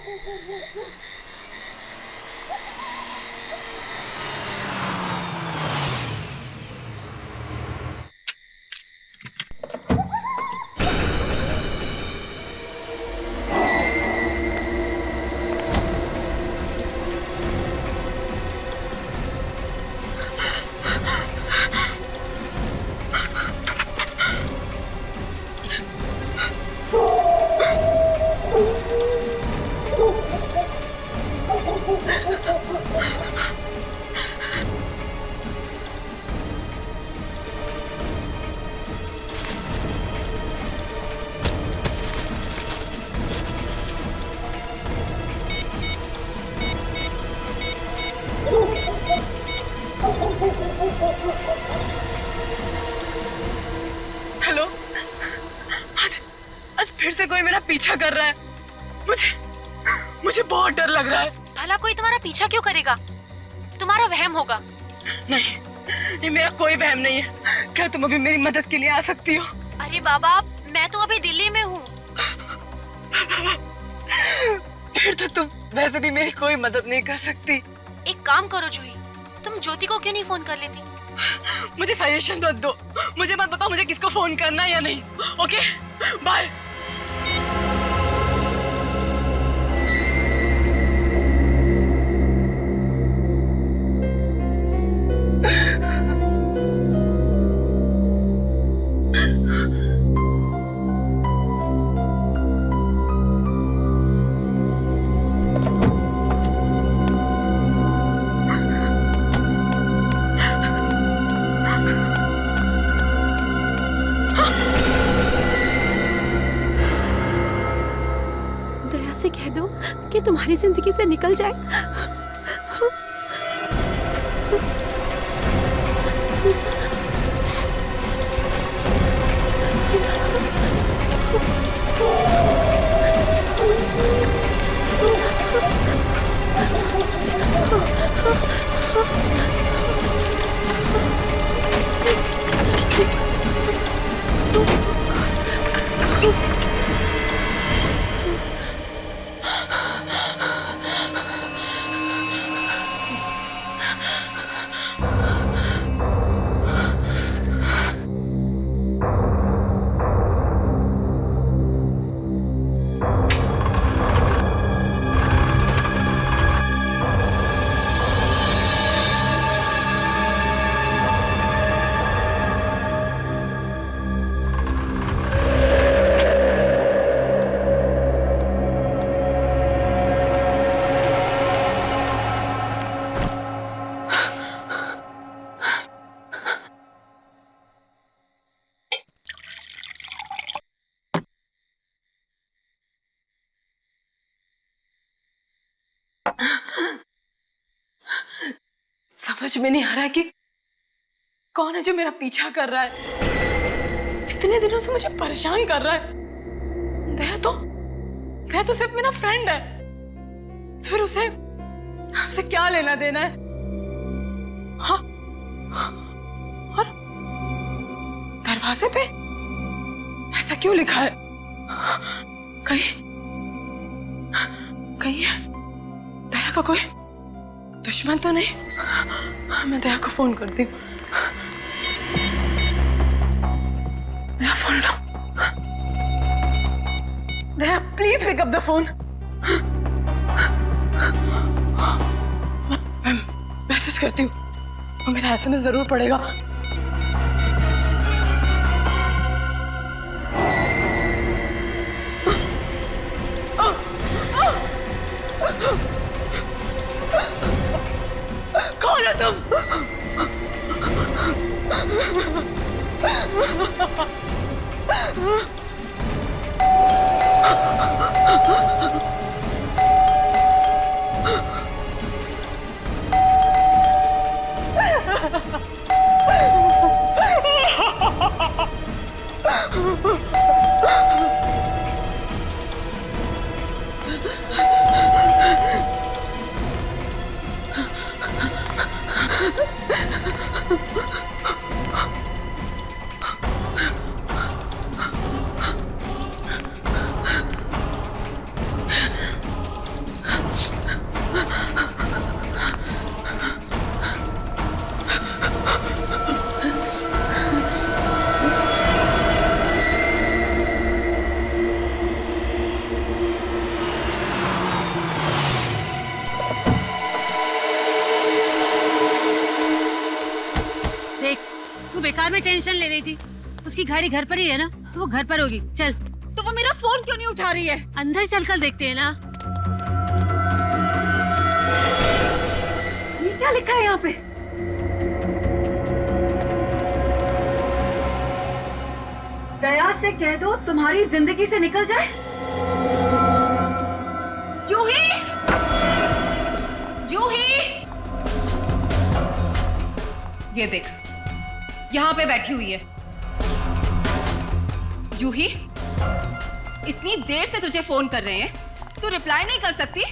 Hello, आज आज फिर से कोई मेरा पीछा कर रहा है। मुझे बहुत डर लग रहा है। भला कोई तुम्हारा पीछा क्यों करेगा? तुम्हारा वहम होगा। नहीं, ये मेरा कोई वहम नहीं है। क्या तुम अभी मेरी मदद के लिए आ सकती हो? अरे बाबा, मैं तो अभी दिल्ली में हूँ। फिर तो तुम वैसे भी मेरी कोई मदद नहीं कर सकती। एक काम करो जूही, तुम ज्योति को क्यों नहीं फोन कर लेती? मुझे सजेशन मत दो। मुझे मत बताओ मुझे किसको फोन करना है या नहीं। Okay, bye. दया से कह दो कि तुम्हारी जिंदगी से निकल जाए। समझ में नहीं आ रहा है कि कौन है जो मेरा पीछा कर रहा है। इतने दिनों से मुझे परेशान कर रहा है। दया तो सिर्फ मेरा फ्रेंड है। फिर उसे क्या लेना देना है? हाँ, और दरवाजे पे ऐसा क्यों लिखा है? कहीं दया का कोई दुश्मन तो नहीं? मैं दया को फोन करती हूँ। दया, फोन उठाओ। Daya, please pick up the phone. मैं मैसेज करती हूँ और मेरा एसएमएस जरूर पड़ेगा। कौन है तुम? टेंशन ले रही थी। उसकी गाड़ी घर पर ही है ना, तो वो घर पर होगी। चल। तो वो मेरा फोन क्यों नहीं उठा रही है? अंदर चलकर देखते हैं ना। ये क्या लिखा है यहाँ पे? दया से कह दो तुम्हारी जिंदगी से निकल जाए। जूही, जूही, ये देख, यहाँ पे बैठी हुई है। जूही, इतनी देर से तुझे फोन कर रहे हैं, तू रिप्लाई नहीं कर सकती?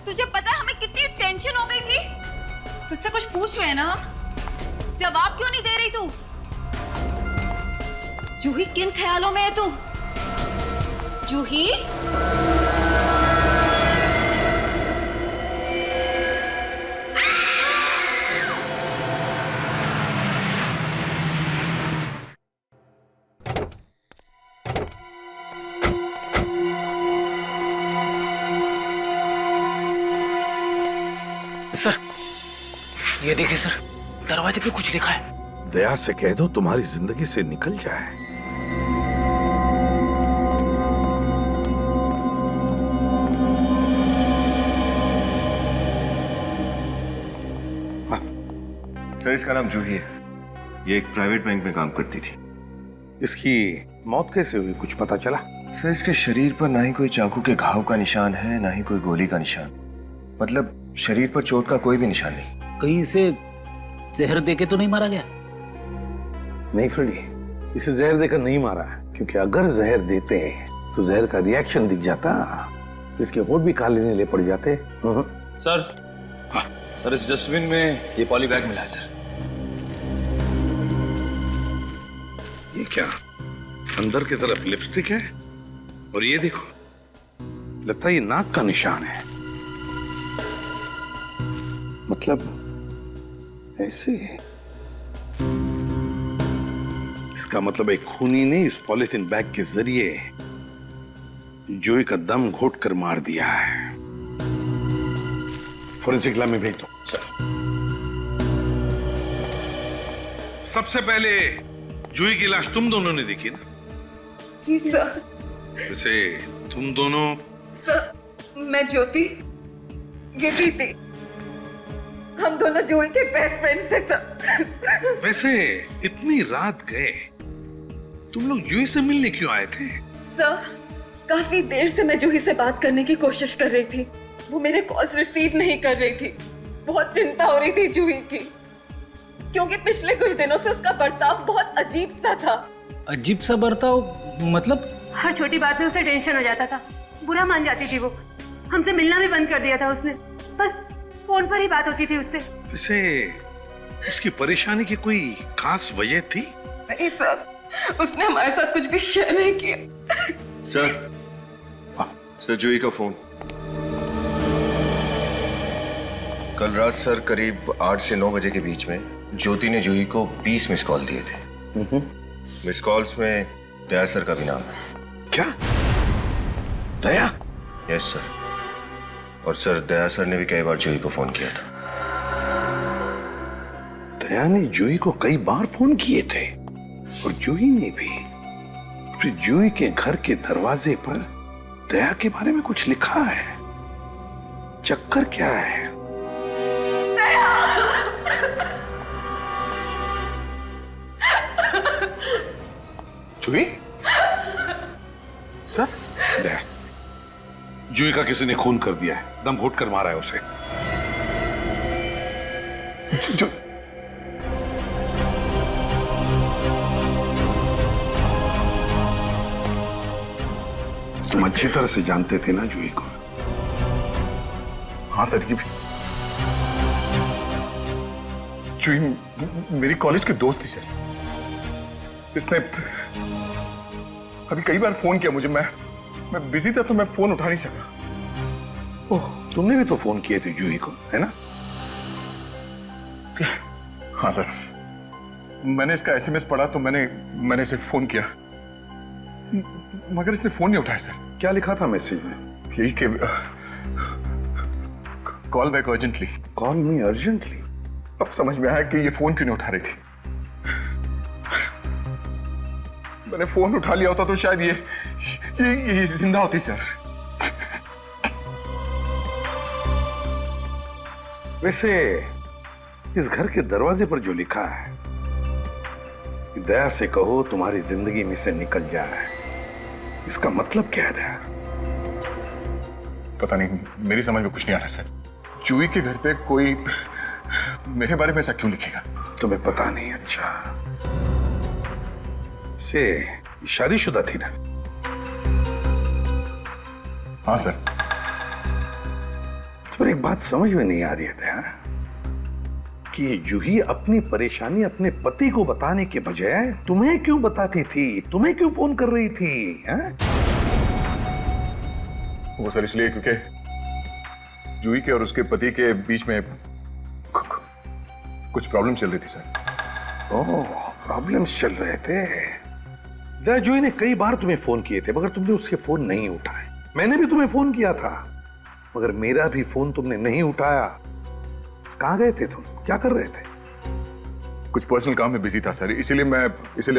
तुझे पता है हमें कितनी टेंशन हो गई थी? तुझसे कुछ पूछ रहे हैं ना हम, जवाब क्यों नहीं दे रही तू? जूही, किन ख्यालों में है तू? जूही, सर, ये देखिए सर, दरवाजे पे कुछ लिखा है। दया से कह दो तुम्हारी जिंदगी से निकल जाए। हाँ, सर इसका नाम जूही है। ये एक प्राइवेट बैंक में काम करती थी। इसकी मौत कैसे हुई, कुछ पता चला? सर इसके शरीर पर ना ही कोई चाकू के घाव का निशान है, ना ही कोई गोली का निशान। मतलब शरीर पर चोट का कोई भी निशान नहीं। कहीं से जहर देके तो नहीं मारा गया? नहीं फ्रेडी, इसे जहर देकर नहीं मारा, क्योंकि अगर जहर देते तो जहर का रिएक्शन दिख जाता, इसके होठ भी काले नीले पड़ जाते। सर, सर इस डस्टबिन में ये पॉली बैग मिला है सर। ये क्या, अंदर की तरफ लिपस्टिक है, और ये देखो, लगता है ये नाक का निशान है। मतलब ऐसे, इसका मतलब एक खूनी ने इस पॉलिथीन बैग के जरिए जूही का दम घोट कर मार दिया है। फोरेंसिक लैब में भेज दो। सर, सबसे पहले जूही की लाश तुम दोनों ने देखी ना? जी सर। वैसे तुम दोनों? सर, मैं ज्योति, ये प्रीति, हम दोनों जूही के बेस्ट फ्रेंड्स थे सर। वैसे इतनी रात गए, तुम लोग जूही से मिलने क्यों आए थे? सर, काफी देर से मैं जूही से बात करने की कोशिश कर रही थी। वो मेरे कॉल्स रिसीव नहीं कर रही थी। बहुत चिंता हो रही थी जूही की, क्योंकि पिछले कुछ दिनों से उसका बर्ताव बहुत अजीब सा था। अजीब सा बर्ताव मतलब? हर छोटी बात में उसे टेंशन हो जाता था, बुरा मान जाती थी वो। हमसे मिलना भी बंद कर दिया था उसने, बस फोन पर ही बात होती थी उससे। वैसे उसकी परेशानी की कोई खास वजह थी? नहीं सर, उसने हमारे साथ कुछ भी शेयर नहीं किया। सर, सर जूही का फोन। कल रात सर करीब 8 से 9 बजे के बीच में ज्योति ने जूही को 20 मिस कॉल दिए थे। मिस कॉल्स में दया सर का भी नाम है। क्या? दया? Yes sir. और सर दया सर ने भी कई बार जूही को फोन किया था। दया ने जूही को कई बार फोन किए थे, और जूही ने भी। फिर जूही के घर के दरवाजे पर दया के बारे में कुछ लिखा है। चक्कर क्या है? जूही? सर, दया, जूही का किसी ने खून कर दिया है, दम घोट कर मारा है उसे। तुम अच्छी तरह से जानते थे ना जूही को? हाँ सर, ये भी जूही मेरी कॉलेज की दोस्त थी सर। इसने अभी कई बार फोन किया मुझे, मैं बिजी था तो मैं फोन उठा नहीं सका। ओह, तुमने भी तो फोन किए थे जूही को, है ना? हाँ सर, मैंने इसका एसएमएस पढ़ा तो मैंने इसे फोन किया, मगर इसने फोन नहीं उठाया सर। क्या लिखा था मैसेज में? यही कि कॉल बैक अर्जेंटली। कॉल मी अर्जेंटली? अब समझ में आया कि ये फोन क्यों नहीं उठा रही थी। मैंने फोन उठा लिया होता तो शायद ये जिंदा होती सर। वैसे इस घर के दरवाजे पर जो लिखा है कि दया से कहो तुम्हारी जिंदगी में से निकल जाए, इसका मतलब क्या है दया? पता नहीं, मेरी समझ में कुछ नहीं आ रहा सर। जूही के घर पे कोई मेरे बारे में ऐसा क्यों लिखेगा? तुम्हें पता नहीं? अच्छा, से शादीशुदा थी ना? हाँ सर। पर एक बात समझ में नहीं आ रही है दया कि जूही अपनी परेशानी अपने पति को बताने के बजाय तुम्हें क्यों बताती थी, तुम्हें क्यों फोन कर रही थी? हैं? वो सर इसलिए क्योंकि जूही के और उसके पति के बीच में कुछ प्रॉब्लम चल रही थी सर। ओह, प्रॉब्लम्स चल रहे थे। दया, जूही ने कई बार तुम्हें फोन किए थे मगर तुमने उसके फोन नहीं उठाए। मैंने भी तुम्हें फोन किया था मगर मेरा भी फोन तुमने नहीं उठाया। कहां गए थे तुम? क्या कर रहे थे? कुछ पर्सनल काम में बिजी था सर, इसीलिए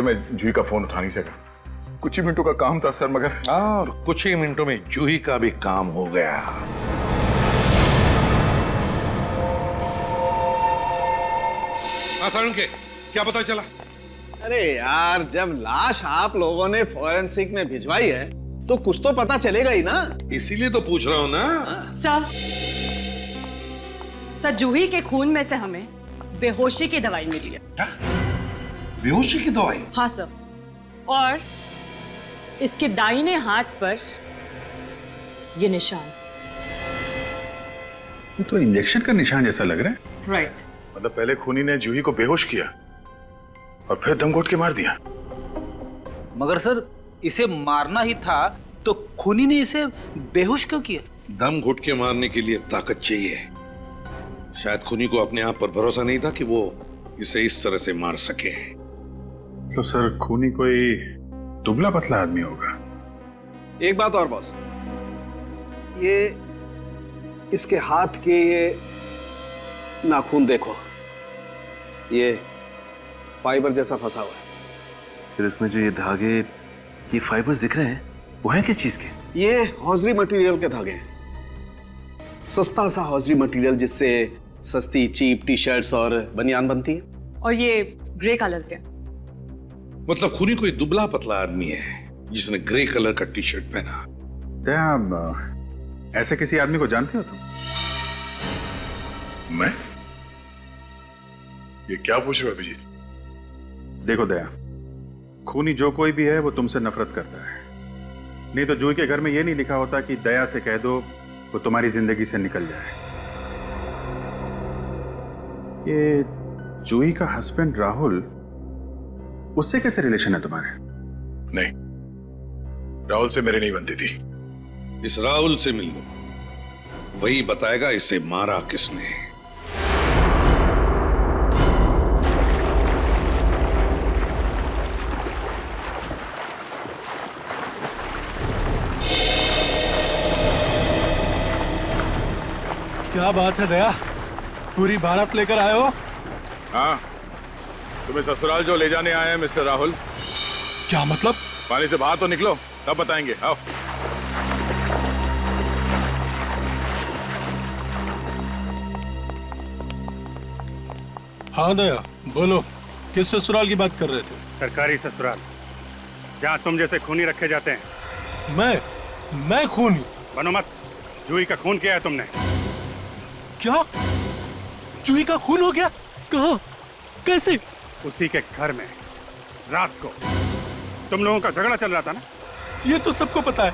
मैं जूही का फोन उठा नहीं सका। कुछ ही मिनटों का काम था सर, मगर और कुछ ही मिनटों में जूही का भी काम हो गया। सारुण के क्या पता चला? अरे यार, जब लाश आप लोगों ने फॉरेंसिक में भिजवाई है तो कुछ तो पता चलेगा ही ना। इसीलिए तो पूछ रहा हूं ना। सर जूही के खून में से हमें बेहोशी की दवाई मिली है। क्या? बेहोशी की दवाई? हाँ सर, और इसके दाहिने हाथ पर ये निशान। ये तो इंजेक्शन का निशान जैसा लग रहा है। राइट। मतलब पहले खूनी ने जूही को बेहोश किया और फिर दम घोट के मार दिया। मगर सर इसे मारना ही था तो खूनी ने इसे बेहोश क्यों किया? दम घुट के मारने के लिए ताकत चाहिए। शायद खूनी को अपने आप पर भरोसा नहीं था कि वो इसे इस तरह से मार सके। तो सर खूनी कोई दुबला पतला आदमी होगा। एक बात और बॉस, ये इसके हाथ के ये नाखून देखो, ये फाइबर जैसा फंसा हुआ है। फिर इसमें जो ये धागे, ये फाइबर्स दिख रहे हैं, वो हैं किस चीज के? ये हौजरी मटेरियल के धागे हैं। सस्ता सा हौजरी मटेरियल जिससे सस्ती चीप टी शर्ट्स और बनियान बनती है। और ये ग्रे कलर के। मतलब खूनी कोई दुबला पतला आदमी है जिसने ग्रे कलर का टी शर्ट पहना। दया, ऐसे किसी आदमी को जानते हो तुम? मैं? ये क्या पूछ रहे हो अभिजीत? देखो दया, खूनी जो कोई भी है वो तुमसे नफरत करता है। नहीं तो जूही के घर में ये नहीं लिखा होता कि दया से कह दो वो तुम्हारी जिंदगी से निकल जाए। ये जूही का हस्बैंड राहुल, उससे कैसे रिलेशन है तुम्हारे? नहीं, राहुल से मेरी नहीं बनती थी। इस राहुल से मिल लो, वही बताएगा इसे मारा किसने। क्या बात है दया, पूरी बारात लेकर आए हो? हाँ, तुम्हें ससुराल जो ले जाने आए हैं मिस्टर राहुल। क्या मतलब? पानी से बाहर तो निकलो, तब बताएंगे। आओ। हाँ दया, बोलो, किस ससुराल की बात कर रहे थे? सरकारी ससुराल, जहाँ तुम जैसे खूनी रखे जाते हैं। मैं खूनी? बनो मत, जूही का खून किया है तुमने। क्या? जूही का खून हो गया? कहाँ? कैसे? उसी के घर में रात को तुम लोगों का झगड़ा चल रहा था ना? ये तो सबको पता है,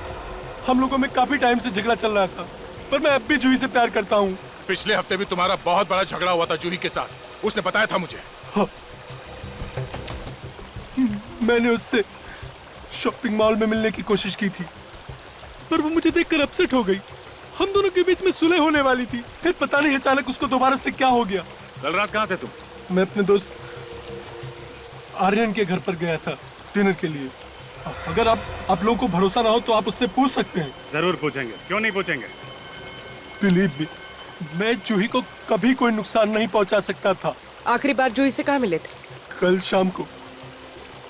हम लोगों में काफी टाइम से झगड़ा चल रहा था, पर मैं अब भी जूही से प्यार करता हूँ। पिछले हफ्ते भी तुम्हारा बहुत बड़ा झगड़ा हुआ था जूही के साथ, उसने बताया था मुझे। हाँ। मैंने उससे शॉपिंग मॉल में मिलने की कोशिश की थी, पर वो मुझे देखकर अपसेट हो गई। हम दोनों के बीच में सुलह होने वाली थी, फिर पता नहीं अचानक उसको दोबारा से क्या हो गया। कल रात कहाँ थे तुम? मैं अपने दोस्त आर्यन के घर पर गया था डिनर के लिए। अगर आप लोगों को भरोसा ना हो तो आप उससे पूछ सकते हैं। जरूर पूछेंगे, क्यों नहीं पूछेंगे। बिलीव मी, मैं जूही को कभी कोई नुकसान नहीं पहुंचा सकता था। आखिरी बार जूही से कहाँ मिले थे? कल शाम को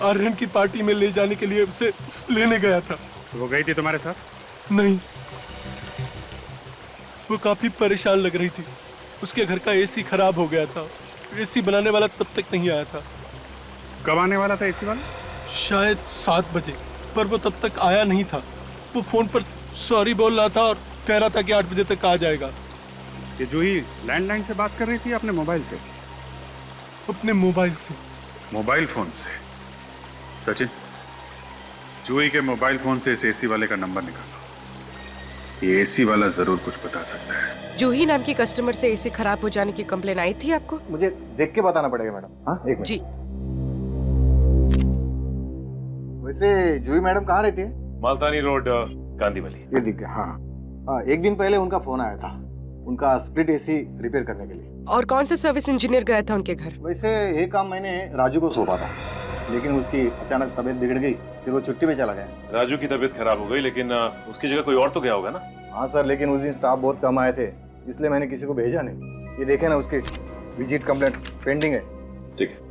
आर्यन की पार्टी में ले जाने के लिए उसे लेने गया था। वो गई थी तुम्हारे साथ? नहीं, वो काफी परेशान लग रही थी। उसके घर का एसी खराब हो गया था। एसी बनाने वाला तब तक नहीं आया था। कब आने वाला था एसी वाला? शायद 7 बजे, पर वो तब तक आया नहीं था। वो फोन पर सॉरी बोल रहा था और कह रहा था कि 8 बजे तक आ जाएगा। ये जूही लैंडलाइन से बात कर रही थी अपने मोबाइल से? अपने मोबाइल से। मोबाइल फोन से? सचिन, जूही के मोबाइल फोन से इस एसी वाले का नंबर निकालो। ये एसी वाला जरूर कुछ बता सकता है। जूही नाम की कस्टमर से एसी खराब हो जाने की कंप्लेन आई थी आपको? मुझे देख के बताना पड़ेगा मैडम। हाँ, एक मिनट। जी। वैसे जूही मैडम कहाँ रहती है? मालतानी रोड, गांधीवाली। ये दिख गया। हाँ हाँ, एक दिन पहले उनका फोन आया था, उनका स्प्लिट एसी रिपेयर करने के लिए। और कौन सा सर्विस इंजीनियर गया था उनके घर? वैसे ये काम मैंने राजू को सौंपा था, लेकिन उसकी अचानक तबीयत बिगड़ गई, फिर वो छुट्टी पे चला गया। राजू की तबीयत खराब हो गई, लेकिन उसकी जगह कोई और तो गया होगा ना? हाँ सर, लेकिन उस दिन स्टाफ बहुत कम आए थे, इसलिए मैंने किसी को भेजा नहीं। ये देखे ना, उसकी विजिट कंप्लेंट पेंडिंग है। ठीक है।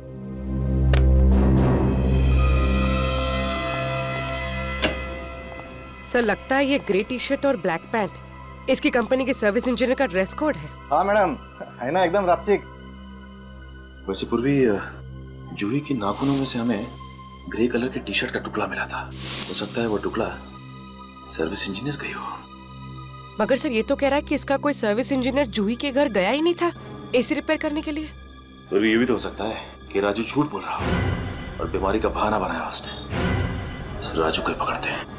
सर, लगता है ये ग्रे टी शर्ट और ब्लैक पैंट इसकी कंपनी के सर्विस इंजीनियर का ड्रेस कोड है। हाँ मैडम, है ना एकदम रापचिक। वैसे पूर्वी, जूही की नाखूनों में से हमें ग्रे कलर के टी शर्ट का टुकड़ा मिला था। हो सकता है वो टुकड़ा सर्विस इंजीनियर का ही हो। मगर सर, ये तो कह रहा है कि इसका कोई सर्विस इंजीनियर जूही के घर गया ही नहीं था एसी रिपेयर करने के लिए। तो ये भी तो हो सकता है कि राजू झूठ बोल रहा हो और बीमारी का बहाना बनाया उसने। राजू को ही पकड़ते हैं।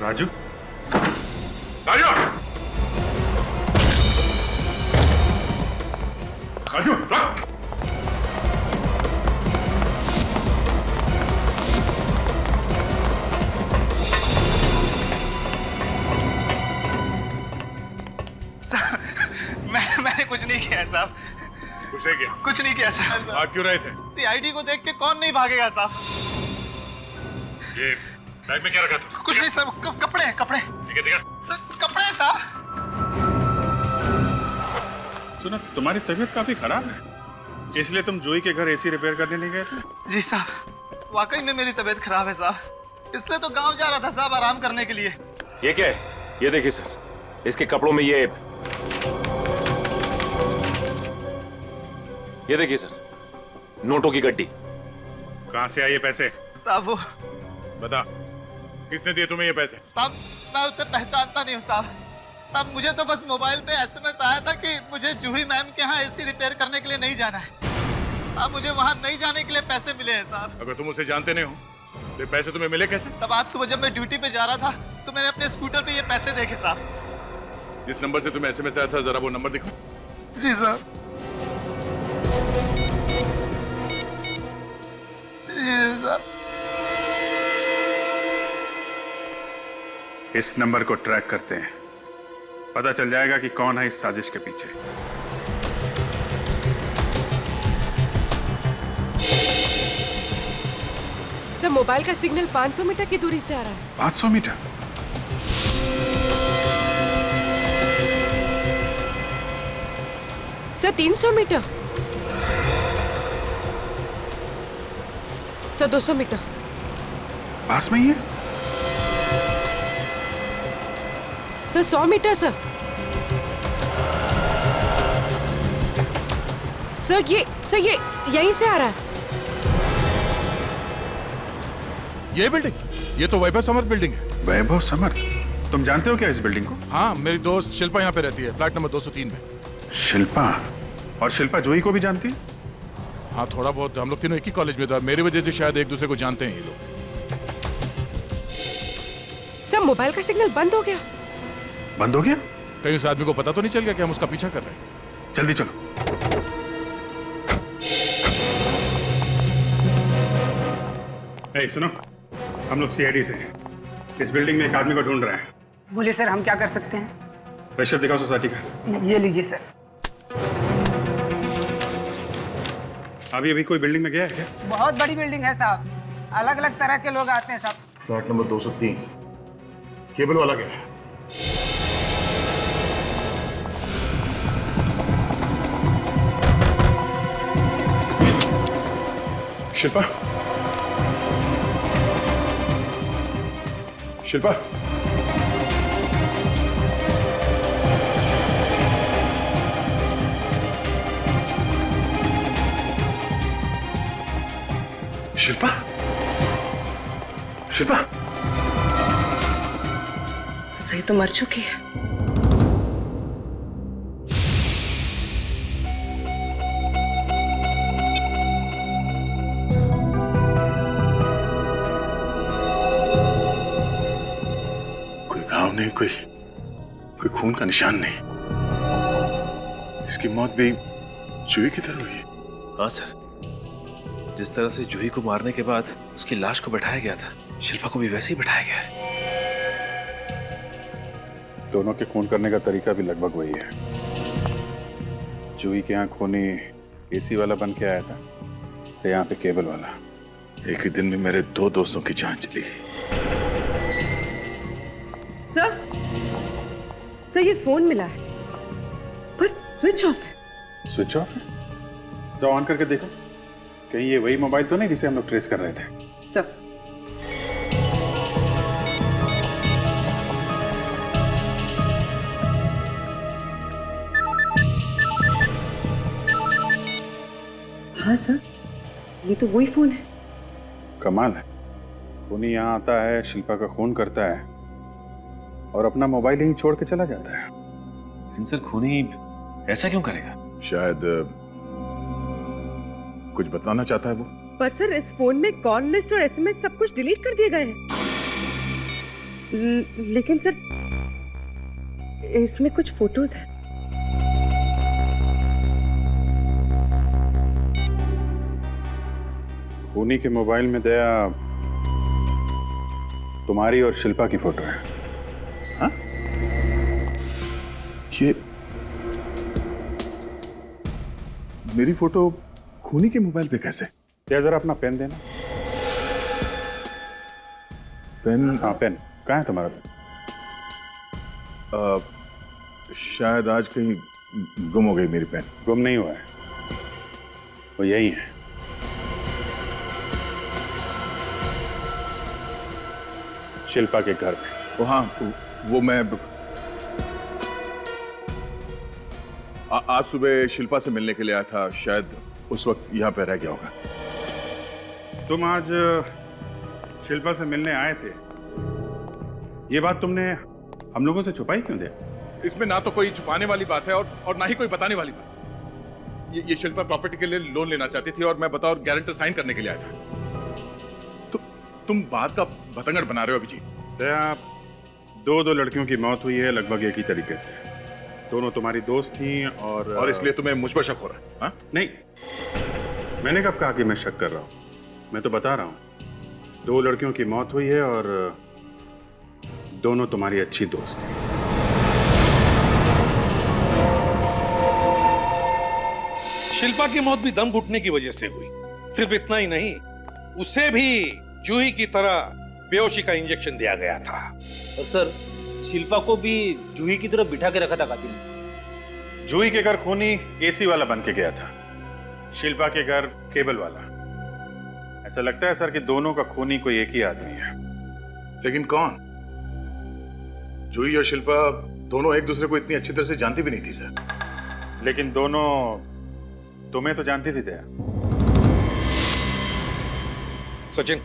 राजू, राजू, राजू, रुक। मैंने कुछ नहीं किया है साहब। कुछ नहीं किया? कुछ नहीं किया साहब। भाग क्यों रहे थे? सीआईडी को देख के कौन नहीं भागेगा साहब। ये बैग में क्या रखा तू? कुछ नहीं साहब, कपड़े हैं, कपड़े। ठीक है, ठीक है। सर, कपड़े हैं साहब। सुना, तुम्हारी तबीयत काफी खराब है, इसलिए तुम जूही के घर एसी रिपेयर करने नहीं गए थे? जी साहब, वाकई में मेरी तबीयत खराब है साहब, इसलिए तो गांव जा रहा था साहब आराम करने के लिए। ये क्या है? ये देखिए सर, इसके कपड़ों में ये देखिए सर, नोटों की गड्डी। कहां से आए ये पैसे? साहब वो बता, किसने दिए तुम्हें ये पैसे? साहब, मैं उसे पहचानता नहीं हूँ साहब। साहब, मुझे तो बस मोबाइल पे एसएमएस आया था कि मुझे जूही मैम के यहाँ एसी रिपेयर करने के लिए नहीं जाना है। साहब, मुझे वहाँ नहीं जाने के लिए पैसे मिले हैं साहब। अगर तुम उसे जानते नहीं हो तो पैसे तुम्हें मिले कैसे? साहब, आज सुबह जब मैं ड्यूटी पे जा रहा था तो मैंने अपने स्कूटर पे ये पैसे देखे साहब। जिस नंबर से तुम्हें एसएमएस आया था, जरा वो नंबर दिखाओ। जी साहब। इस नंबर को ट्रैक करते हैं, पता चल जाएगा कि कौन है इस साजिश के पीछे। सर, मोबाइल का सिग्नल 500 मीटर की दूरी से आ रहा है। 500 meter? Sir, 300 meter. Sir, 200 meter. पास में ही है? Sir, 100 metre sir. सर, ये यहीं से आ रहा है। ये बिल्डिंग, ये तो वैभव समर्थ बिल्डिंग है। वैभव समर्थ? तुम जानते हो क्या इस बिल्डिंग को? हाँ, मेरी दोस्त शिल्पा यहाँ पे रहती है, फ्लैट नंबर 203 में। शिल्पा? और शिल्पा जूही को भी जानती है? हाँ, थोड़ा बहुत। हम लोग तीनों एक ही कॉलेज में था, मेरी वजह से शायद एक दूसरे को जानते हैं ये लोग। सर, मोबाइल का सिग्नल बंद हो गया। बंद हो गया? कहीं उस आदमी को पता तो नहीं चल गया कि हम उसका पीछा कर रहे हैं? जल्दी चलो। सुनो, हम लोग सीआईडी से हैं। इस बिल्डिंग में एक आदमी को ढूंढ रहे हैं। बोलिए सर, हम क्या कर सकते हैं? रजिस्टर दिखाओ सोसाइटी का। ये लीजिए सर। अभी अभी कोई बिल्डिंग में गया है क्या? बहुत बड़ी बिल्डिंग है साहब, अलग अलग तरह के लोग आते हैं सब। फ्लैट नंबर 203, केबल वाला गया है। शिल्पा, शिल्पा, शिल्पा, शिल्पा, सही तो मर चुकी है। कोई घाव नहीं, कोई खून का निशान नहीं। इसकी मौत भी जूही की तरह हुई है। हाँ सर, जिस तरह से जूही को मारने के बाद उसकी लाश को बैठाया गया था, शिल्पा को भी वैसे ही बैठाया गया है। दोनों के खून करने का तरीका भी लगभग वही है। जूही के यहाँ खूनी एसी वाला बन के आया था, तो यहाँ पे केबल वाला। एक ही दिन में मेरे 2 दोस्तों की जान चली। सर ये फोन मिला है पर स्विच ऑफ है। स्विच ऑफ है? तो ऑन करके देखो, कहीं ये वही मोबाइल तो नहीं जिसे हम लोग ट्रेस कर रहे थे। सर हाँ सर, ये तो वही फोन है। कमाल है, खूनी यहाँ आता है, शिल्पा का खून करता है और अपना मोबाइल यहीं छोड़ के चला जाता है। लेकिन सर खूनी ऐसा क्यों करेगा? शायद कुछ बताना चाहता है वो। पर सर इस फोन में कॉल लिस्ट और एसएमएस सब कुछ डिलीट कर दिए गए हैं। लेकिन सर इसमें कुछ फोटोज हैं। खूनी के मोबाइल में दया तुम्हारी और शिल्पा की फोटो है। हाँ? ये मेरी फोटो खूनी के मोबाइल पे कैसे? या जरा अपना पेन देना। पेन? हाँ पेन कहाँ है तुम्हारा पेन? शायद आज कहीं गुम हो गई मेरी पेन। गुम नहीं हुआ है, वो यही है। शिल्पा के घर में। वो हाँ, वो मैं आज सुबह शिल्पा से मिलने के लिए आया था, शायद उस वक्त यहाँ पे रह गया होगा। तुम आज शिल्पा से मिलने आए थे, ये बात तुमने हम लोगों से छुपाई क्यों दे? इसमें ना तो कोई छुपाने वाली बात है और ना ही कोई बताने वाली बात। ये शिल्पा प्रॉपर्टी के लिए लोन लेना चाहती थी और मैं बतौर गारंटर साइन करने के लिए आया था। तो तुम बात का बतंगड़ बना रहे हो अभिजीत। दया, दो लड़कियों की मौत हुई है लगभग एक ही तरीके से। दोनों तुम्हारी दोस्त थी और इसलिए तुम्हें मुझ पर शक हो रहा है? हाँ? नहीं, मैंने कब कहा कि मैं शक कर रहा हूं? मैं तो बता रहा हूं, 2 लड़कियों की मौत हुई है और दोनों तुम्हारी अच्छी दोस्त थी। शिल्पा की मौत भी दम घुटने की वजह से हुई। सिर्फ इतना ही नहीं, उसे भी जूही की तरह बेहोशी का इंजेक्शन दिया गया था। और सर, शिल्पा को भी जूही की तरफ बिठा के रखा था कातिल ने। जूही के घर खूनी एसी वाला बन के गया था, शिल्पा के घर केबल वाला। ऐसा लगता है सर कि दोनों का खूनी कोई एक ही आदमी है। लेकिन कौन? जूही और शिल्पा दोनों एक दूसरे को इतनी अच्छी तरह से जानती भी नहीं थी सर। लेकिन दोनों तुम्हें तो जानती थी दया। सचिन,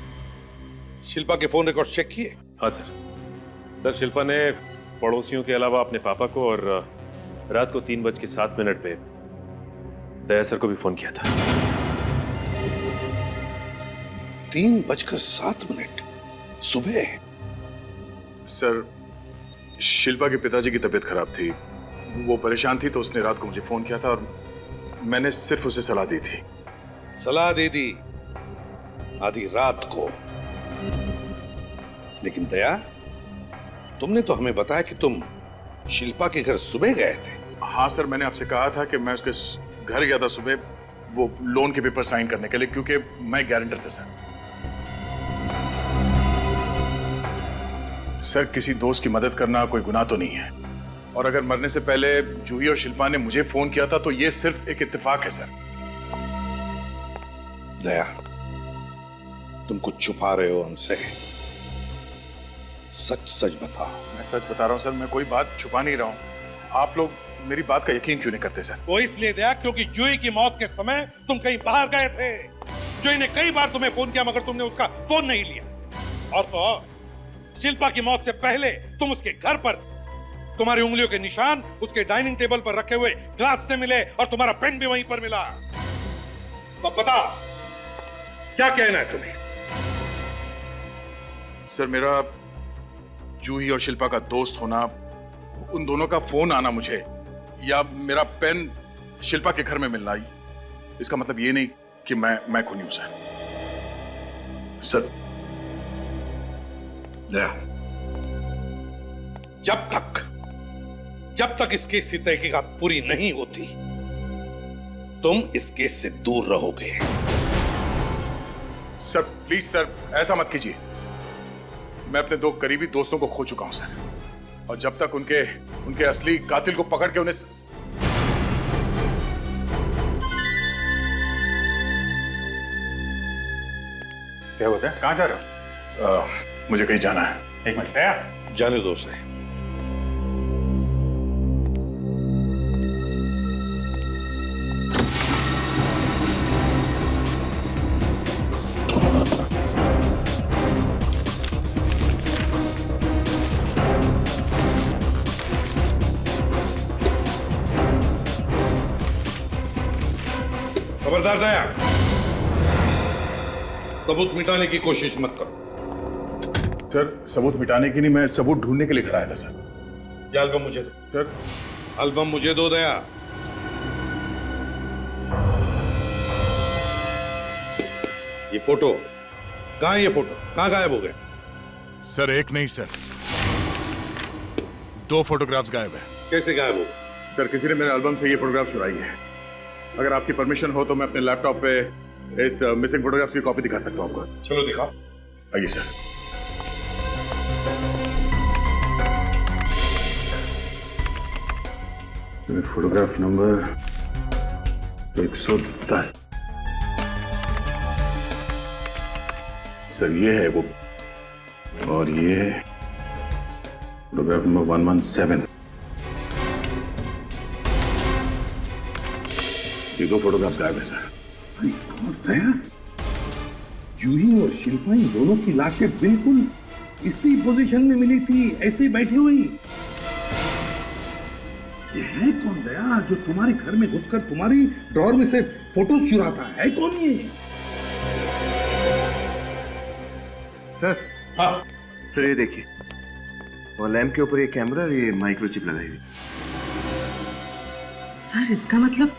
शिल्पा के फोन रिकॉर्ड चेक किए? हाँ सर। सर शिल्पा ने पड़ोसियों के अलावा अपने पापा को और रात को 3:07 पे दया सर को भी फोन किया था। 3:07 सुबह? सर, शिल्पा के पिताजी की तबीयत खराब थी, वो परेशान थी, तो उसने रात को मुझे फोन किया था और मैंने सिर्फ उसे सलाह दी थी। सलाह दे दी आधी रात को। लेकिन दया, तुमने तो हमें बताया कि तुम शिल्पा के घर सुबह गए थे। हाँ सर, मैंने आपसे कहा था कि मैं उसके घर गया था सुबह, वो लोन के पेपर साइन करने के लिए, क्योंकि मैं गारंटर था सर। सर, किसी दोस्त की मदद करना कोई गुनाह तो नहीं है, और अगर मरने से पहले जूही और शिल्पा ने मुझे फोन किया था तो ये सिर्फ एक इत्तेफाक है सर। दया, तुम कुछ छुपा रहे हो हमसे, सच सच बताओ। मैं सच बता रहा हूं सर, मैं कोई बात छुपा नहीं रहा हूं। आप लोग मेरी बात का यकीन क्यों नहीं करते सर? वो इसलिए दया क्योंकि जूही की मौत के समय तुम कहीं बाहर गए थे। जूही ने कई बार तुम्हें फोन किया मगर तुमने उसका फोन नहीं लिया। और तो शिल्पा की मौत से पहले तुम उसके घर पर, तुम्हारी उंगलियों के निशान उसके डाइनिंग टेबल पर रखे हुए ग्लास से मिले और तुम्हारा पेन भी वहीं पर मिला। तो बता, क्या कहना है तुम्हें? सर, मेरा जूही और शिल्पा का दोस्त होना, उन दोनों का फोन आना मुझे, या मेरा पेन शिल्पा के घर में मिलना, इसका मतलब ये नहीं कि मैं खूनी हूं सर। दया, जब तक इस केस की तहकीकात पूरी नहीं होती तुम इस केस से दूर रहोगे। सर प्लीज सर, ऐसा मत कीजिए। मैं अपने 2 करीबी दोस्तों को खो चुका हूं सर, और जब तक उनके असली कातिल को पकड़ के उन्हें क्या होता है? कहां जा रहे हो? मुझे कहीं जाना है। एक मिनट, जाने दो उसे। खबरदार दया, सबूत मिटाने की कोशिश मत करो। सर, सबूत मिटाने की नहीं, मैं सबूत ढूंढने के लिए घर आया था सर। ये एल्बम मुझे दो। सर, एल्बम मुझे दो दया। ये फोटो कहां है? ये फोटो कहां गायब हो गए? सर, एक नहीं सर, 2 फोटोग्राफ्स गायब है। कैसे गायब हो? सर, किसी ने मेरे एल्बम से ये फोटोग्राफ चुराई है। अगर आपकी परमिशन हो तो मैं अपने लैपटॉप पे इस मिसिंग फोटोग्राफ्स की कॉपी दिखा सकता हूं आपको। चलो दिखाओ। आइए सर। Photograph number 110। सर, ये है वो, और ये फोटोग्राफ नंबर 117। ये 2 फोटोग्राफ गायब है सर। दया, जूही और शिल्पा इन दोनों की लाशें बिल्कुल इसी पोजीशन में मिली थी, ऐसे बैठी हुई। ये है कौन दया जो तुम्हारे घर में घुसकर तुम्हारी ड्रॉर में से फोटोज चुराता है? कौन ये? सर, हाँ सर, ये देखिए, और लैंप के ऊपर ये कैमरा और ये माइक्रोचिप लगाई हुई। सर, इसका मतलब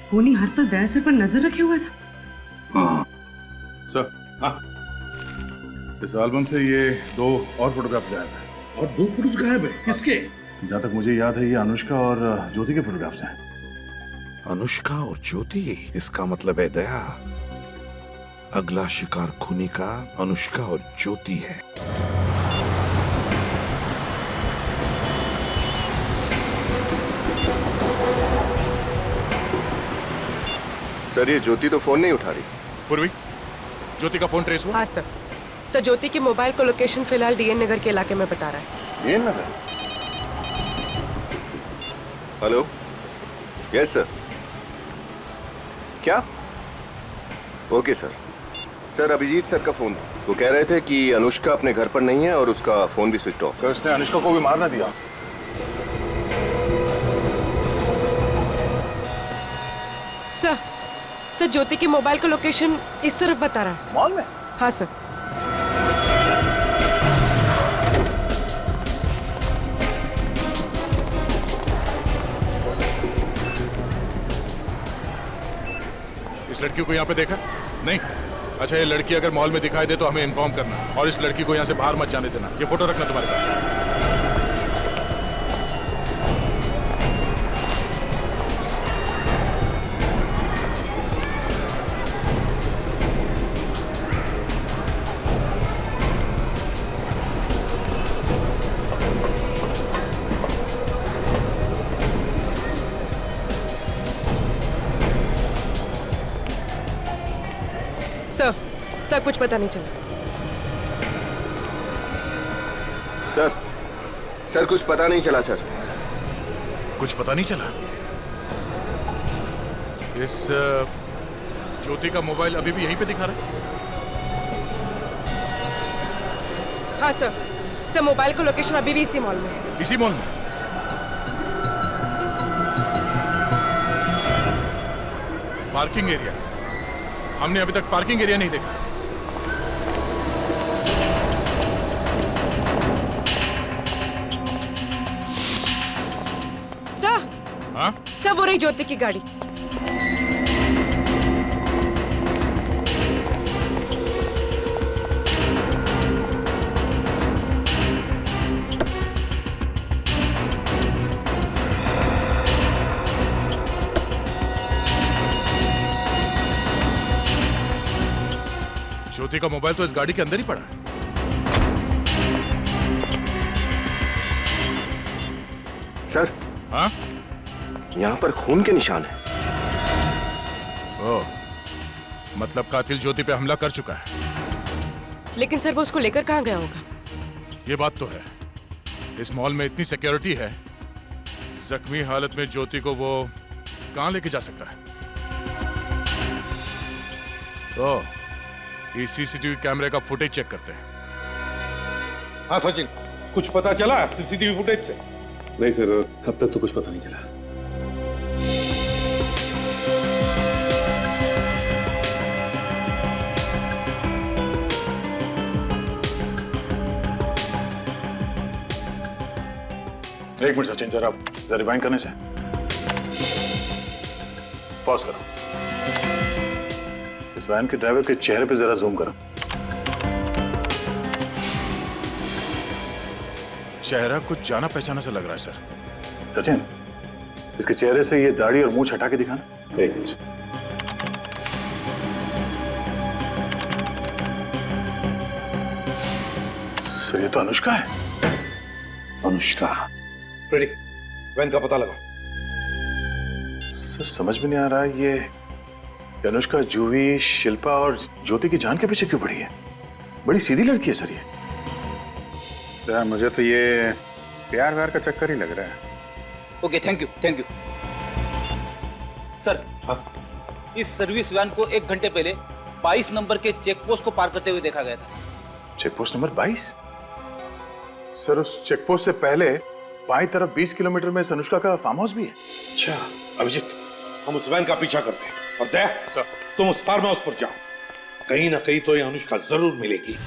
खूनी हर पल दया सर पर नजर रखे हुआ था। हाँ सर, हाँ, इस एल्बम से ये 2 और फोटोग्राफ गायब है। और 2 फोटोज गायब है? किसके? जहां तक मुझे याद है ये अनुष्का और ज्योति के फोटोग्राफ्स हैं। अनुष्का और ज्योति? इसका मतलब है दया, अगला शिकार खूनी का अनुष्का और ज्योति है। सर, ये ज्योति तो फोन नहीं उठा रही। पूर्वी, ज्योति का फोन ट्रेस हुआ? हाँ सर। सर, ज्योति की मोबाइल को लोकेशन फिलहाल डीएन नगर के इलाके में बता रहा है। DN Nagar? Hello, yes sir. क्या? Okay sir. Sir, Abhijeet sir का फोन था, वो कह रहे थे कि अनुष्का अपने घर पर नहीं है और उसका फोन भी स्विच ऑफ। सर, उसने अनुष्का को भी मारना दिया। सर, ज्योति की मोबाइल का लोकेशन इस तरफ बता रहा है। मॉल में? हाँ सर। इस लड़की को यहाँ पे देखा? नहीं? अच्छा, ये लड़की अगर मॉल में दिखाई दे तो हमें इन्फॉर्म करना, और इस लड़की को यहाँ से बाहर मत जाने देना। ये फोटो रखना तुम्हारे पास। सर कुछ पता नहीं चला। सर कुछ पता नहीं चला सर। कुछ पता नहीं चला? इस ज्योति का मोबाइल अभी भी यहीं पे दिखा रहा है? हाँ सर मोबाइल का लोकेशन अभी भी इसी मॉल में है। इसी मॉल में? Parking area? हमने अभी तक पार्किंग एरिया नहीं देखा। सर हाँ? सर वो रही ज्योति की गाड़ी। ज्योति का मोबाइल तो इस गाड़ी के अंदर ही पड़ा है। सर हाँ? यहाँ पर खून के निशान है। ओह, मतलब कातिल ज्योति पे हमला कर चुका है। लेकिन सर वो उसको लेकर कहाँ गया होगा? ये बात तो है, इस मॉल में इतनी सिक्योरिटी है, जख्मी हालत में ज्योति को वो कहाँ लेके जा सकता है? ओह, ये सीसीटीवी कैमरे का फुटेज चेक करते हैं। हाँ सचिन, कुछ पता चला सीसीटीवी फुटेज से? नहीं सर, अब तक तो कुछ पता नहीं चला। एक मिनट सचिन, जरा रिवाइंड करने से पॉज करो। इस वैन के ड्राइवर के चेहरे पे जरा जूम करो। चेहरा कुछ जाना पहचाना सा लग रहा है सर। सचिन, इसके चेहरे से ये दाढ़ी और मूंछ हटा के दिखाना। एक मिनट। सर ये तो अनुष्का है। अनुष्का? रेडी, वैन का पता लगाओ। सर समझ में नहीं आ रहा ये अनुष्का जूही, शिल्पा और ज्योति की जान के पीछे क्यों पड़ी है? बड़ी सीधी लड़की है सर ये। यार मुझे तो ये प्यार व्यार का चक्कर ही लग रहा है। Okay, thank you sir. हाँ? इस सर्विस वैन को 1 घंटे पहले 22 नंबर के चेक पोस्ट को पार करते हुए देखा गया था। Check post number 22? सर उस चेक पोस्ट से पहले बाईं तरफ 20 किलोमीटर में अनुष्का का फार्म हाउस भी है। अच्छा अभिजीत, हम उस वैन का पीछा करते हैं और दया सर, तुम उस फार्म हाउस पर जाओ। कहीं ना कहीं तो ये अनुष्का जरूर मिलेगी।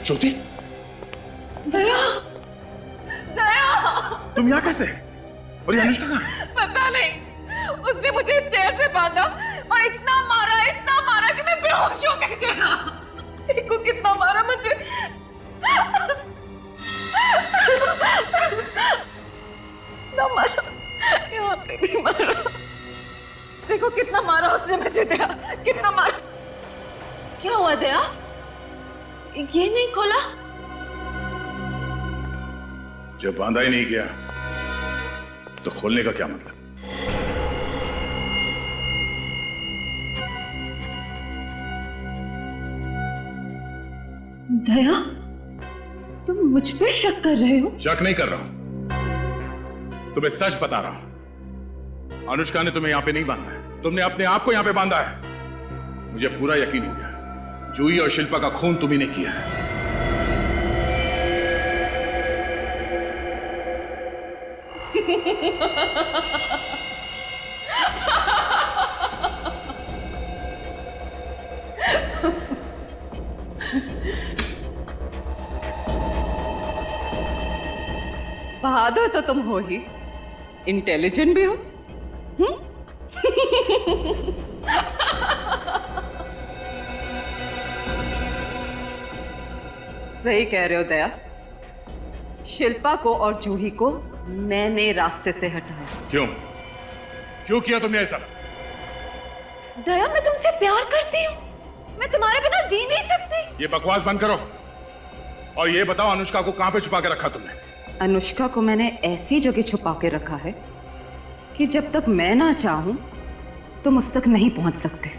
ज्योति, दया, तुम यहाँ कैसे? और ये अनुष्का कहाँ? पता नहीं, उसने मुझे इस चेयर से बांधा और इतना मारा कि मैं बेहोश हो गई थी। देखो कितना मारा मुझे। ना मारा, यहाँ पे भी मारा। देखो कितना मारा उसने मुझे, दया, कितना मारा। क्या हुआ दया? ये नहीं खोला? जब बांधा ही नहीं गया तो खोलने का क्या मतलब? दया, तुम मुझ पे शक कर रहे हो? शक नहीं कर रहा हूं, तुम्हें सच बता रहा हूं। अनुष्का ने तुम्हें यहां पे नहीं बांधा है, तुमने अपने आप को यहां पे बांधा है। मुझे पूरा यकीन हो गया, जूही और शिल्पा का खून तुम्ही ने किया है। बहादुर तो तुम हो ही, इंटेलिजेंट भी हो। सही कह रहे हो दया। शिल्पा को और जूही को मैंने रास्ते से हटाया। क्यों क्यों किया तुमने ऐसा? दया, मैं तुमसे प्यार करती हूँ, मैं तुम्हारे बिना जी नहीं सकती। ये बकवास बंद करो और ये बताओ अनुष्का को कहां पे छुपा के रखा तुमने? अनुष्का को मैंने ऐसी जगह छुपा के रखा है कि जब तक मैं ना चाहूं तुम उस तक नहीं पहुंच सकते।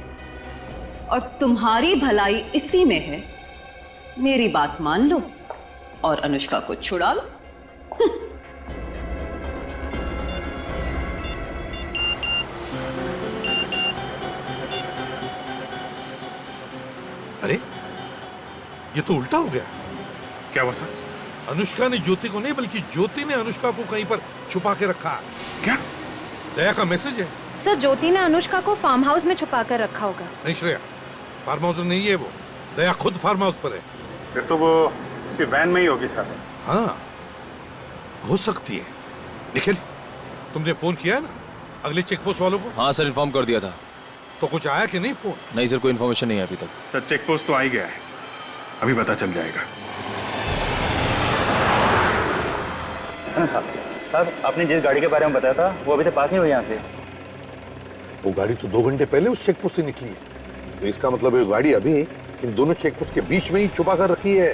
और तुम्हारी भलाई इसी में है, मेरी बात मान लो और अनुष्का को छुड़ा लो। अरे ये तो उल्टा हो गया। क्या हुआ सर? अनुष्का ने ज्योति को नहीं बल्कि ज्योति ने अनुष्का को कहीं पर छुपा के रखा। क्या? दया का मैसेज है। सर, ज्योति ने अनुष्का को फार्म हाउस में छुपा कर रखा होगा। नहीं श्रेया, फार्म हाउस में नहीं है वो, दया खुद फार्म हाउस पर है। फिर तो वो सिर्फ वैन में ही होगी सर। हाँ हो सकती है। निखिल, तुमने फोन किया है ना अगले चेक पोस्ट वालों को? हाँ सर, इन्फॉर्म कर दिया था। तो कुछ आया कि नहीं फोन? नहीं सर, कोई इन्फॉर्मेशन नहीं है अभी तक। सर चेक पोस्ट तो आ ही गया है, अभी पता चल जाएगा। साहब, आपने जिस गाड़ी के बारे में बताया था वो अभी तक पास नहीं हुई यहाँ से। वो गाड़ी तो 2 घंटे पहले उस चेक पोस्ट से निकली है, तो इसका मतलब ये गाड़ी अभी इन दोनों चेक पोस्ट के बीच में ही छुपा कर रखी है।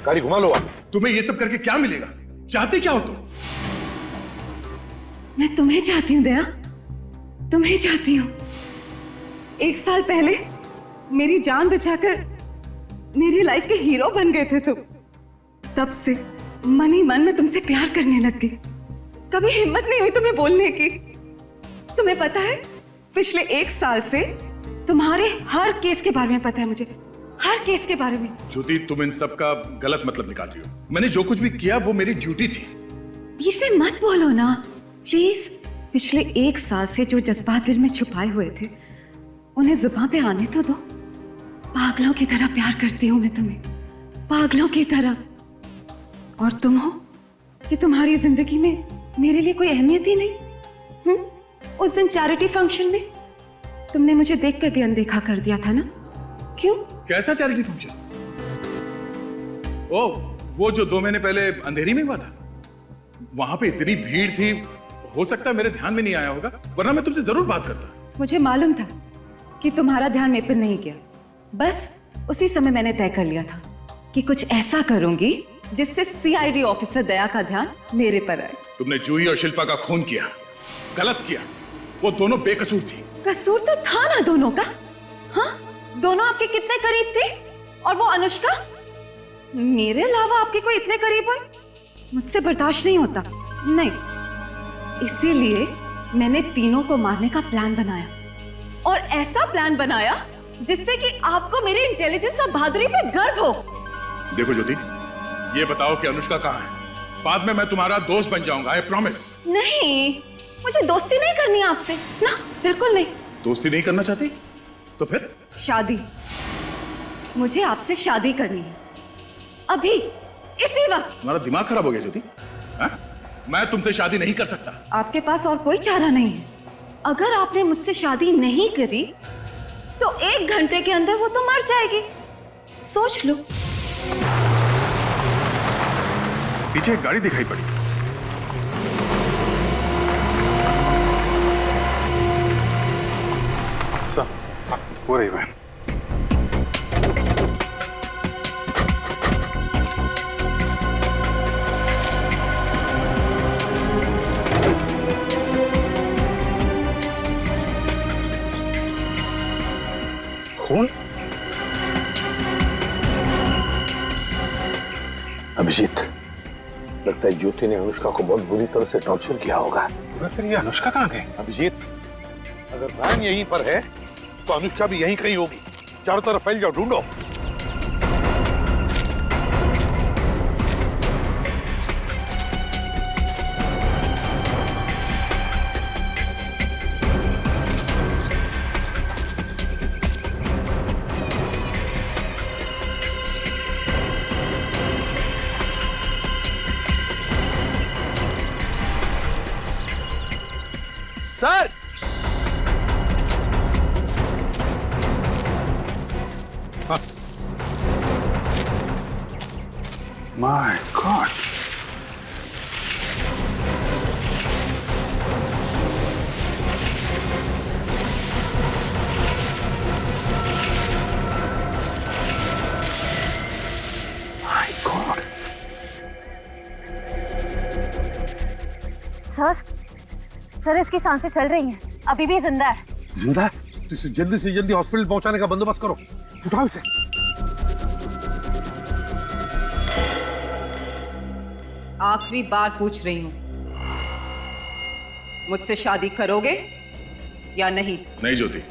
गाड़ी घुमा लो वापस। तुम्हें ये सब करके क्या मिलेगा? चाहते क्या हो तुम? मैं तुम्हें चाहती हूँ दया, तुम्हें चाहती हूँ। 1 साल पहले मेरी जान बचाकर मेरी लाइफ के हीरो बन गए थे तुम। तब से मन ही मन में तुमसे प्यार करने लग गई। कभी हिम्मत नहीं हुई तुम्हें बोलने की। तुम्हें पता है, पिछले 1 साल से तुम्हारे हर केस के बारे में पता है मुझे, हर केस के बारे में। ज्योति, तुम इन सब का गलत मतलब निकाल रही हो। मैंने जो कुछ भी किया वो मेरी ड्यूटी थी। बीच में मत बोलो ना प्लीज। पिछले 1 साल से जो जज्बात दिल में छुपाए हुए थे उन्हें जुबान पे आने तो दो। पागलों की तरह प्यार करती हूं मैं तुम्हें, पागलों की तरह। और तुम हो कि तुम्हारी जिंदगी में मेरे लिए कोई अहमियत ही नहीं। उस दिन चैरिटी फंक्शन में तुमने मुझे देखकर भी अनदेखा कर दिया था ना? क्यों? कैसा चैरिटी फंक्शन? ओ, वो जो 2 महीने पहले अंधेरी में हुआ था। वहां पे इतनी भीड़ थी, हो सकता है मेरे ध्यान में नहीं आया होगा, वरना मैं तुमसे जरूर बात करता। मुझे मालूम था कि तुम्हारा ध्यान मेरे पर नहीं गया। बस उसी समय मैंने तय कर लिया था कि कुछ ऐसा करूंगी जिससे सीआईडी ऑफिसर दया का ध्यान मेरे पर आए। तुमने जूही और शिल्पा का खून किया, गलत किया। वो दोनों बेकसूर थी। कसूर तो था ना दोनों का। हाँ, दोनों आपके कितने करीब थे। और वो अनुष्का मेरे अलावा आपके कोई इतने करीब है, मुझसे बर्दाश्त नहीं होता। नहीं, इसीलिए मैंने तीनों को मारने का प्लान बनाया। और ऐसा प्लान बनाया जिससे कि आपको मेरी इंटेलिजेंस और बहादुरी पे गर्व हो। देखो ज्योति, ये बताओ कि अनुष्का कहाँ है? बाद में मैं तुम्हारा दोस्त बन जाऊंगा, आई प्रॉमिस। नहीं, मुझे दोस्ती नहीं करनी है आपसे ना, बिल्कुल नहीं। दोस्ती नहीं करना चाहती? तो फिर? शादी। मुझे आपसे शादी करनी है, अभी, इसी वक्त। तुम्हारा दिमाग खराब हो गया ज्योति? मैं तुमसे शादी नहीं कर सकता। आपके पास और कोई चारा नहीं है। अगर आपने मुझसे शादी नहीं करी तो 1 घंटे के अंदर वो तो मर जाएगी। सोच लो। पीछे एक गाड़ी दिखाई पड़ी। हो रही वैन। खून? अभिजीत, लगता है ज्योति ने अनुष्का को बहुत बुरी तरह से टॉर्चर किया होगा। फिर ये अनुष्का कहाँ गई? अभिजीत, अगर वैन यहीं पर है तो अनुष्का भी यहीं कहीं होगी। चारों तरफ फैल जाओ, ढूंढो। सर माय गॉड, सर इसकी सांसें चल रही हैं, अभी भी जिंदा है। जिंदा है? तो इसे जल्दी से जल्दी हॉस्पिटल पहुंचाने का बंदोबस्त करो। उठाओ इसे। आखिरी बार पूछ रही हूं, मुझसे शादी करोगे या नहीं? नहीं ज्योति,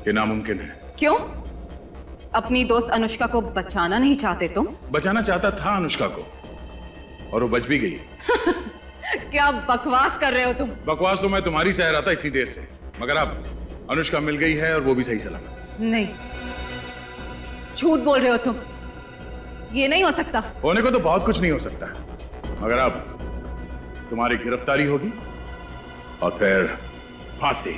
ये नामुमकिन है। क्यों? अपनी दोस्त अनुष्का को बचाना नहीं चाहते तुम? बचाना चाहता था अनुष्का को, और वो बच भी गई। क्या बकवास कर रहे हो तुम? बकवास तो मैं तुम्हारी सह रहा था इतनी देर से, मगर अब अनुष्का मिल गई है और वो भी सही सलामत। नहीं, झूठ बोल रहे हो तुम। ये नहीं हो सकता। होने को तो बहुत कुछ नहीं हो सकता, मगर अब तुम्हारी गिरफ्तारी होगी और फिर फांसी।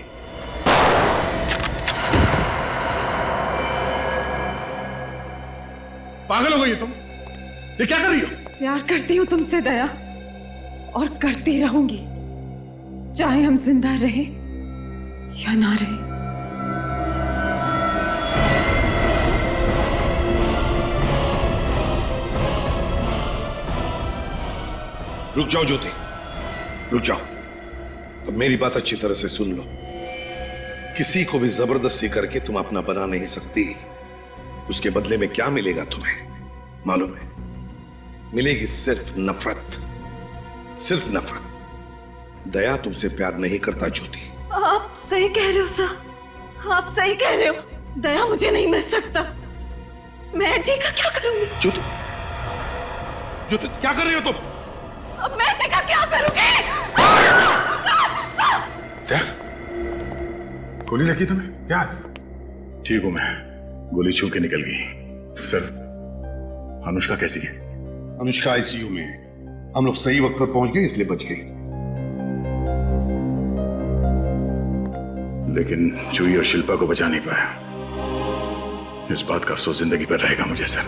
पागल हो गई तुम? ये क्या कर रही हो? प्यार करती हूँ तुमसे दया, और करती रहूंगी, चाहे हम जिंदा रहें या ना रहें। रुक जाओ ज्योति, रुक जाओ। अब मेरी बात अच्छी तरह से सुन लो। किसी को भी जबरदस्ती करके तुम अपना बना नहीं सकती। उसके बदले में क्या मिलेगा तुम्हें मालूम है? मिलेगी सिर्फ नफरत, सिर्फ नफरत। दया तुमसे प्यार नहीं करता ज्योति। आप सही कह रहे हो सर, आप सही कह रहे हो। दया मुझे नहीं मिल सकता। मैं जी का क्या करूंगी? ज्योति, ज्योति क्या कर रही हो तुम? अब मैं जी का क्या करूंगी? गोली लगी तुम्हें? क्या? ठीक हूं मैं, गोली छू के निकल गई। सर, अनुष्का कैसी है? अनुष्का आईसीयू में है। हम लोग सही वक्त पर पहुंच गए इसलिए बच गई। लेकिन जूही और शिल्पा को बचा नहीं पाया। इस बात का अफसोस जिंदगी भर रहेगा मुझे सर।